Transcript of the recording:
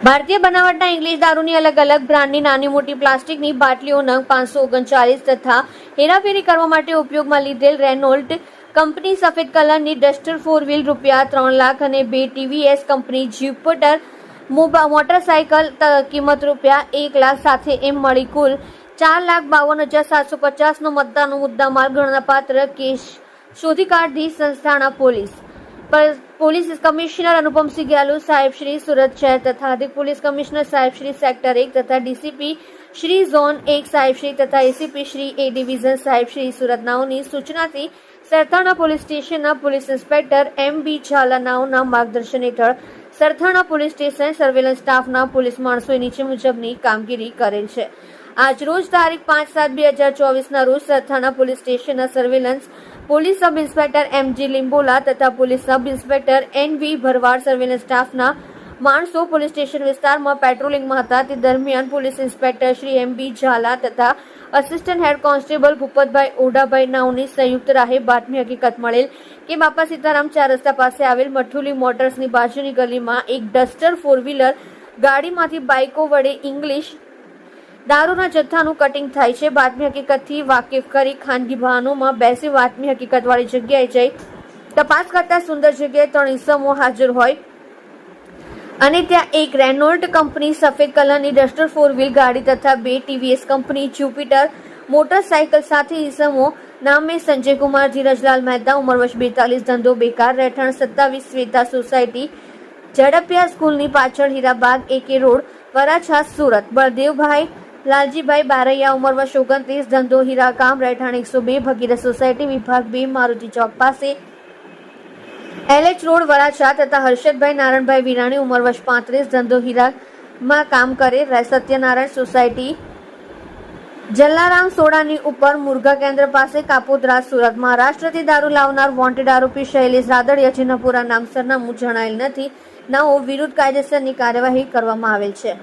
ભારતીય બનાવટના ઇંગ્લિશ દારૂની અલગ અલગ બ્રાન્ડની નાની મોટી પ્લાસ્ટિકની બાટલીઓ નંગ 539 તથા હેરાફેરી કરવા માટે ઉપયોગમાં લીધેલ રેનોલ્ટ કંપની સફેદ કલરની ડસ્ટર 4 વ્હીલ રૂપિયા 3 લાખ અને 2 ટીવીએસ કંપની જ્યુપિટર મોટરસાયકલ કિંમત રૂપિયા 1 લાખ સાથે એમ મળી કુલ 4,52,750 નો મતદાનનો મુદ્દામાલ ગણનાપાત્ર કેસ શોધી કાઢી સંસ્થાના પોલીસ કમિશનર અનુપમસિંહ ગ્યાલુ સાહેબ શ્રી સુરત શહેર તથા અધિક પોલીસ કમિશનર સાહેબ શ્રી સેક્ટર 1 તથા ડીસીપી શ્રી ઝોન 1 સાહેબ શ્રી તથા એસીપી શ્રી એ ડિવિઝન સાહેબ શ્રી સુરત નાઓની સૂચનાથી સરથાણા પોલીસ સ્ટેશનના પોલીસ ઇન્સ્પેક્ટર એમ.બી. ઝાલા નાઓના માર્ગદર્શન હેઠળ સરથાણા પોલીસ સ્ટેશન સર્વેલન્સ સ્ટાફના પોલીસ માણસોએ નીચે મુજબની કામગીરી કરેલ છે। આજરોજ તારીખ 5/7/2024 રોજ સરથાણા પોલીસ સ્ટેશનના surveillance police sub inspector MG. Limbola તથા police sub inspector NV. Bharwad surveillance સ્ટાફના માણસો પોલીસ સ્ટેશન વિસ્તારમાં પેટ્રોલિંગમાં હતા તે દરમિયાન police inspector Shri MB. Zala તથા assistant head constable Bhupatbhai Odhabhai નાઓની સંયુક્ત રાહે બાતમી હકીકત મળેલ કે બાપા સીતારામ 4 રસ્તા પાસે આવેલ મઠુલી મોટર્સની બાજુની ગલીમાં એક ડસ્ટર 4 વ્હીલર ગાડીમાંથી બાઇકો વડે ઇંગ્લિશ દારૂના જથ્થાનું કટિંગ થાય છે। બાતમી હકીકતથી વાકેફ કરી ખાનગી વાહનોમાં બેસી બાતમી હકીકતવાળી જગ્યાએ જઈ તપાસ કરતા સુંદર જગ્યાએ 3 ઇસમો હાજર હોય અને ત્યાં એક રેનોલ્ટ કંપની સફેદ કલરની ડસ્ટર 4 વ્હીલ ગાડી તથા 2 ટીવીએસ કંપની જ્યુપિટર મોટરસાયકલ સાથે ઇસમો નામે સંજય કુમાર ધીરજલાલ મહેતા ઉંમર વર્ષ 42 ધંધો બેકાર રહેઠાણ 27 શ્વેતા સોસાયટી ઝડપિયા સ્કૂલની પાછળ હીરાબાગ AK રોડ વરાછા સુરત। બળદેવભાઈ લાલજીભાઈ બારૈયા ઉંમર વર્ષ 29 ધંધો હીરાકામ રહેઠાણ 102 ભગીરથ સોસાયટી વિભાગ 2 મારુતિ ચોક પાસે LH રોડ વરાછા તથા હર્ષદભાઈ નારાયણભાઈ વિરાણી ઉંમર વર્ષ 35 ધંધો હીરામાં કામ કરે સત્યનારાયણ સોસાયટી જલારામ સોડાની ઉપર મુર્ગા કેન્દ્ર પાસે કાપોદ્રા સુરત। મહારાષ્ટ્રથી દારૂ લાવનાર વોન્ટેડ આરોપી શૈલેષ રાદડિયા જેના પૂરા નામ સરનામું જણાયેલ નથી નાઓ વિરુદ્ધ કાયદેસરની કાર્યવાહી કરવામાં આવેલ છે।